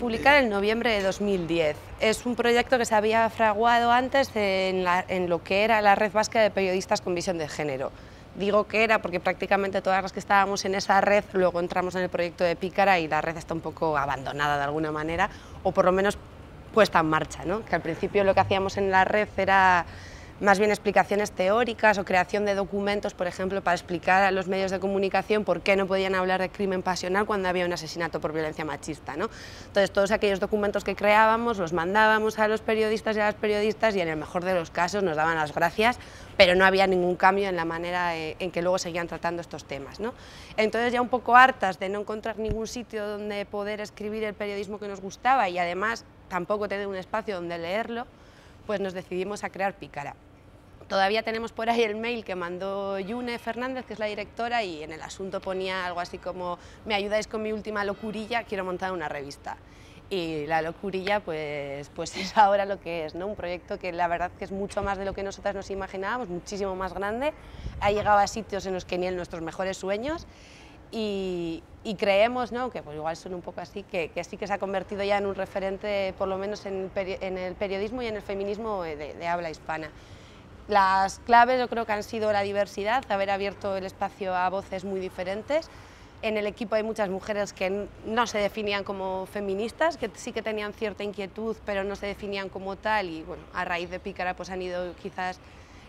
publicar en noviembre de 2010. Es un proyecto que se había fraguado antes en lo que era la Red Vasca de Periodistas con Visión de Género. Digo que era porque prácticamente todas las que estábamos en esa red luego entramos en el proyecto de Pícara y la red está un poco abandonada de alguna manera, o por lo menos puesta en marcha, ¿no? Que al principio lo que hacíamos en la red era más bien explicaciones teóricas o creación de documentos, por ejemplo, para explicar a los medios de comunicación por qué no podían hablar de crimen pasional cuando había un asesinato por violencia machista, ¿no? Entonces, todos aquellos documentos que creábamos los mandábamos a los periodistas y a las periodistas y en el mejor de los casos nos daban las gracias, pero no había ningún cambio en la manera en que luego seguían tratando estos temas, ¿no? Entonces, ya un poco hartas de no encontrar ningún sitio donde poder escribir el periodismo que nos gustaba y además tampoco tener un espacio donde leerlo, pues nos decidimos a crear Pícara. Todavía tenemos por ahí el mail que mandó Yune Fernández, que es la directora, y en el asunto ponía algo así como: me ayudáis con mi última locurilla, quiero montar una revista. Y la locurilla pues es ahora lo que es, ¿no? Un proyecto que la verdad que es mucho más de lo que nosotras nos imaginábamos, muchísimo más grande, ha llegado a sitios en los que ni en nuestros mejores sueños. Y creemos, ¿no?, que pues igual son un poco así, que sí que se ha convertido ya en un referente, por lo menos en el periodismo y en el feminismo de habla hispana. Las claves yo creo que han sido la diversidad, haber abierto el espacio a voces muy diferentes. En el equipo hay muchas mujeres que no se definían como feministas, que sí que tenían cierta inquietud, pero no se definían como tal, y bueno, a raíz de Pícara pues han ido quizás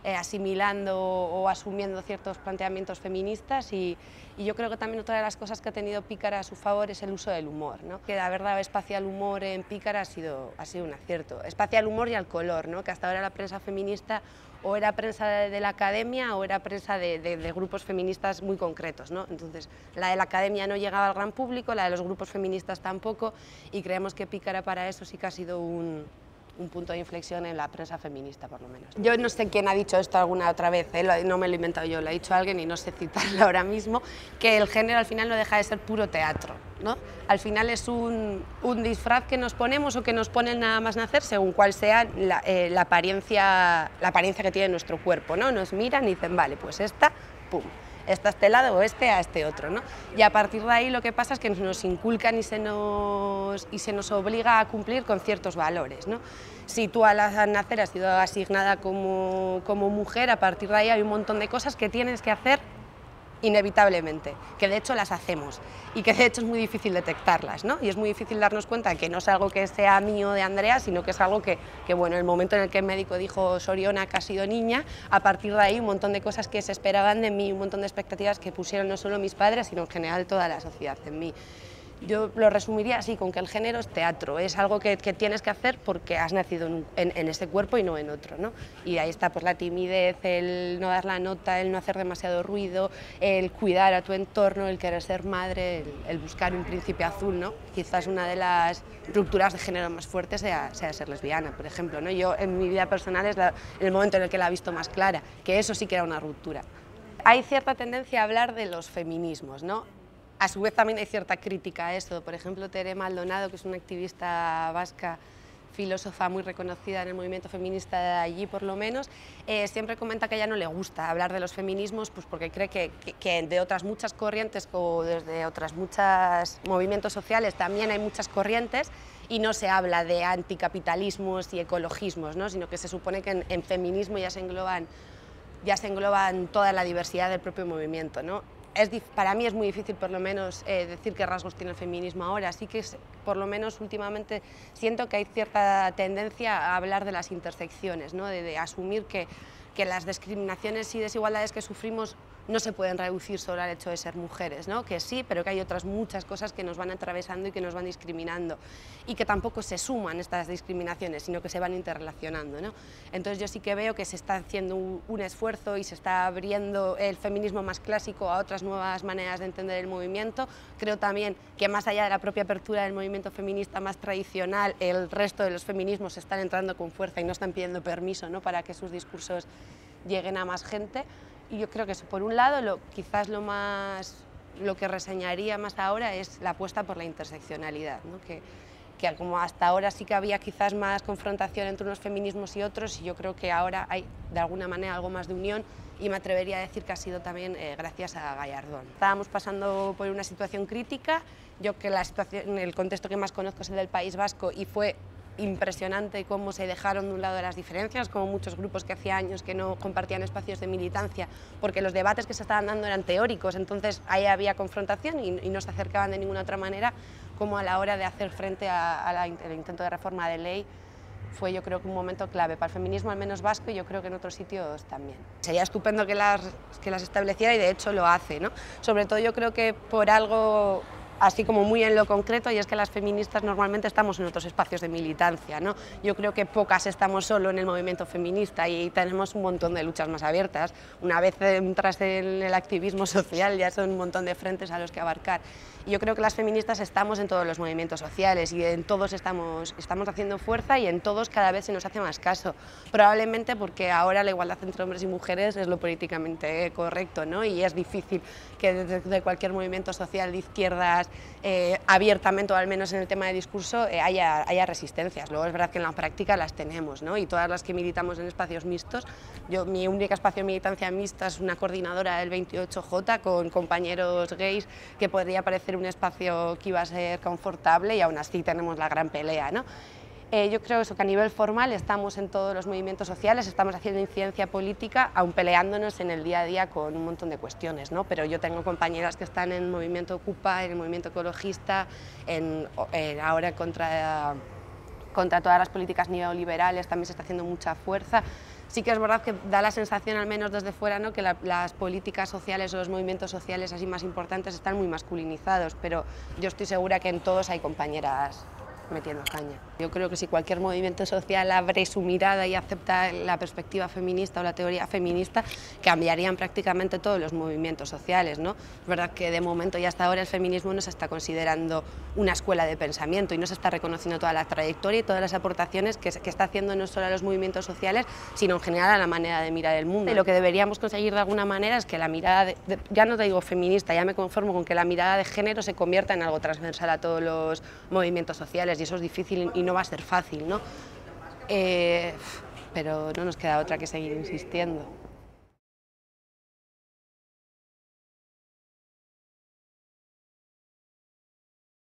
asimilando o asumiendo ciertos planteamientos feministas y yo creo que también otra de las cosas que ha tenido Pícara a su favor es el uso del humor, ¿no? Que haber dado espacio al humor en Pícara ha sido un acierto, espacio al humor y al color, ¿no? Que hasta ahora la prensa feminista o era prensa de la academia o era prensa de grupos feministas muy concretos, ¿no? Entonces la de la academia no llegaba al gran público, la de los grupos feministas tampoco, y creemos que Pícara para eso sí que ha sido un punto de inflexión en la prensa feminista, por lo menos. Yo no sé quién ha dicho esto alguna otra vez, no me lo he inventado yo, lo ha dicho alguien y no sé citarlo ahora mismo, que el género al final no deja de ser puro teatro, ¿no? Al final es un disfraz que nos ponemos o que nos ponen nada más nacer, según cuál sea la apariencia que tiene nuestro cuerpo, ¿no? Nos miran y dicen, vale, pues esta, pum, esta a este lado o este a este otro, ¿no? Y a partir de ahí lo que pasa es que nos inculcan y se nos obliga a cumplir con ciertos valores, ¿no? Si tú al nacer has sido asignada como mujer, a partir de ahí hay un montón de cosas que tienes que hacer inevitablemente, que de hecho las hacemos y que de hecho es muy difícil detectarlas, ¿no? Y es muy difícil darnos cuenta que no es algo que sea mío de Andrea, sino que es algo que bueno, el momento en el que el médico dijo Soriona que ha sido niña, a partir de ahí un montón de cosas que se esperaban de mí, un montón de expectativas que pusieron no solo mis padres, sino en general toda la sociedad en mí. Yo lo resumiría así, con que el género es teatro, es algo que tienes que hacer porque has nacido en ese cuerpo y no en otro, ¿no? Y ahí está pues la timidez, el no dar la nota, el no hacer demasiado ruido, el cuidar a tu entorno, el querer ser madre, el buscar un príncipe azul, ¿no? Quizás una de las rupturas de género más fuertes sea ser lesbiana, por ejemplo, ¿no? Yo en mi vida personal es el momento en el que la he visto más clara, que eso sí que era una ruptura. Hay cierta tendencia a hablar de los feminismos, ¿no? A su vez también hay cierta crítica a eso. Por ejemplo, Tere Maldonado, que es una activista vasca, filósofa muy reconocida en el movimiento feminista de allí por lo menos, siempre comenta que a ella no le gusta hablar de los feminismos pues porque cree que de otras muchas corrientes o desde otras muchos movimientos sociales también hay muchas corrientes y no se habla de anticapitalismos y ecologismos, ¿no? Sino que se supone que en feminismo ya se engloban toda la diversidad del propio movimiento, ¿no? Para mí es muy difícil, por lo menos, decir qué rasgos tiene el feminismo ahora, así que por lo menos últimamente siento que hay cierta tendencia a hablar de las intersecciones, ¿no? de asumir que las discriminaciones y desigualdades que sufrimos no se pueden reducir solo al hecho de ser mujeres, ¿no? Que sí, pero que hay otras muchas cosas que nos van atravesando y que nos van discriminando y que tampoco se suman estas discriminaciones, sino que se van interrelacionando, ¿no? Entonces yo sí que veo que se está haciendo un esfuerzo y se está abriendo el feminismo más clásico a otras nuevas maneras de entender el movimiento. Creo también que más allá de la propia apertura del movimiento feminista más tradicional, el resto de los feminismos están entrando con fuerza y no están pidiendo permiso, ¿no?, para que sus discursos lleguen a más gente. Y yo creo que eso, por un lado, quizás lo que reseñaría más ahora es la apuesta por la interseccionalidad, ¿no? Que que como hasta ahora sí que había quizás más confrontación entre unos feminismos y otros, y yo creo que ahora hay de alguna manera algo más de unión, y me atrevería a decir que ha sido también gracias a Gallardón. Estábamos pasando por una situación crítica, yo que el contexto que más conozco es el del País Vasco, y fue impresionante cómo se dejaron de un lado las diferencias, como muchos grupos que hacía años que no compartían espacios de militancia, porque los debates que se estaban dando eran teóricos, entonces ahí había confrontación y no se acercaban de ninguna otra manera, como a la hora de hacer frente al intento de reforma de ley. Fue, yo creo, que un momento clave para el feminismo, al menos vasco, y yo creo que en otros sitios también. Sería estupendo que las estableciera, y de hecho lo hace, ¿no? Sobre todo yo creo que por algo así como muy en lo concreto, y es que las feministas normalmente estamos en otros espacios de militancia, ¿no? Yo creo que pocas estamos solo en el movimiento feminista y tenemos un montón de luchas más abiertas. Una vez entras en el activismo social ya son un montón de frentes a los que abarcar. Y yo creo que las feministas estamos en todos los movimientos sociales y en todos estamos haciendo fuerza, y en todos cada vez se nos hace más caso. Probablemente porque ahora la igualdad entre hombres y mujeres es lo políticamente correcto, ¿no? Y es difícil que desde cualquier movimiento social de izquierdas abiertamente, o al menos en el tema de discurso, haya resistencias. Luego es verdad que en la práctica las tenemos, ¿no? Y todas las que militamos en espacios mixtos, mi única espacio de militancia mixta es una coordinadora del 28J con compañeros gays, que podría parecer un espacio que iba a ser confortable, y aún así tenemos la gran pelea, ¿no? Yo creo eso, que a nivel formal estamos en todos los movimientos sociales, estamos haciendo incidencia política, aun peleándonos en el día a día con un montón de cuestiones, ¿no? Pero yo tengo compañeras que están en el movimiento Ocupa, en el movimiento ecologista, ahora contra todas las políticas neoliberales también se está haciendo mucha fuerza. Sí que es verdad que da la sensación, al menos desde fuera, ¿no?, que las políticas sociales o los movimientos sociales así más importantes están muy masculinizados, pero yo estoy segura que en todos hay compañeras metiendo caña. Yo creo que si cualquier movimiento social abre su mirada y acepta la perspectiva feminista o la teoría feminista, cambiarían prácticamente todos los movimientos sociales, ¿no? Es verdad que de momento y hasta ahora el feminismo no se está considerando una escuela de pensamiento y no se está reconociendo toda la trayectoria y todas las aportaciones que está haciendo no solo a los movimientos sociales, sino en general a la manera de mirar el mundo. Y lo que deberíamos conseguir de alguna manera es que la mirada, ya no te digo feminista, ya me conformo con que la mirada de género se convierta en algo transversal a todos los movimientos sociales, y eso es difícil y no va a ser fácil, ¿no? Pero no nos queda otra que seguir insistiendo.